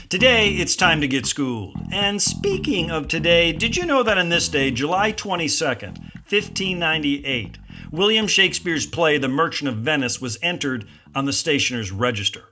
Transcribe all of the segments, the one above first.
Today, it's time to get schooled. And speaking of today, did you know that on this day, July 22nd, 1598, William Shakespeare's play The Merchant of Venice was entered on the Stationer's Register?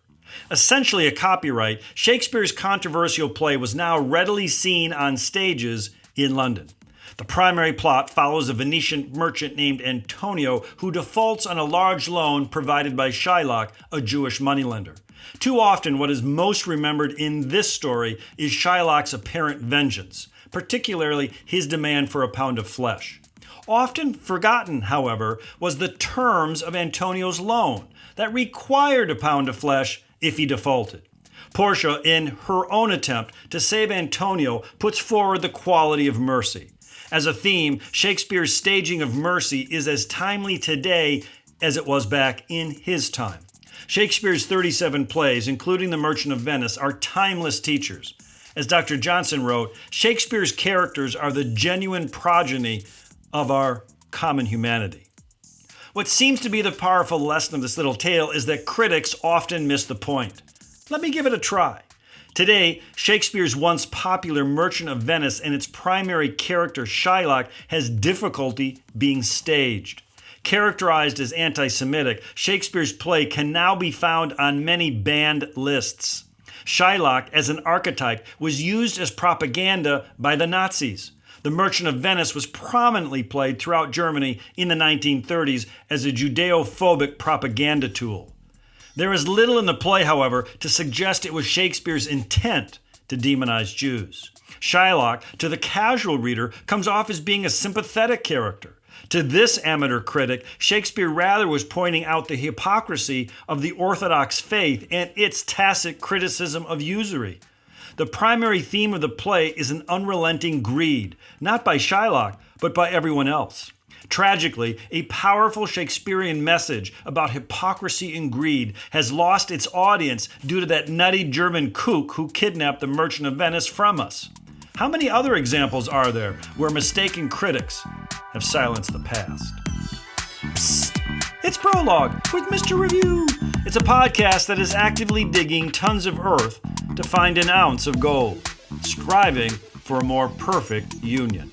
Essentially a copyright, Shakespeare's controversial play was now readily seen on stages in London. The primary plot follows a Venetian merchant named Antonio who defaults on a large loan provided by Shylock, a Jewish moneylender. Too often, what is most remembered in this story is Shylock's apparent vengeance, particularly his demand for a pound of flesh. Often forgotten, however, was the terms of Antonio's loan that required a pound of flesh if he defaulted. Portia, in her own attempt to save Antonio, puts forward the quality of mercy. As a theme, Shakespeare's staging of mercy is as timely today as it was back in his time. Shakespeare's 37 plays, including The Merchant of Venice, are timeless teachers. As Dr. Johnson wrote, Shakespeare's characters are the genuine progeny of our common humanity. What seems to be the powerful lesson of this little tale is that critics often miss the point. Let me give it a try. Today, Shakespeare's once popular Merchant of Venice and its primary character, Shylock, has difficulty being staged. Characterized as anti-Semitic, Shakespeare's play can now be found on many banned lists. Shylock, as an archetype, was used as propaganda by the Nazis. The Merchant of Venice was prominently played throughout Germany in the 1930s as a Judeo-phobic propaganda tool. There is little in the play, however, to suggest it was Shakespeare's intent to demonize Jews. Shylock, to the casual reader, comes off as being a sympathetic character. To this amateur critic, Shakespeare rather was pointing out the hypocrisy of the Orthodox faith and its tacit criticism of usury. The primary theme of the play is an unrelenting greed, not by Shylock, but by everyone else. Tragically, a powerful Shakespearean message about hypocrisy and greed has lost its audience due to that nutty German kook who kidnapped the Merchant of Venice from us. How many other examples are there where mistaken critics have silenced the past? Psst, it's Prologue with MR.REVIEW. It's a podcast that is actively digging tons of earth to find an ounce of gold, striving for a more perfect union.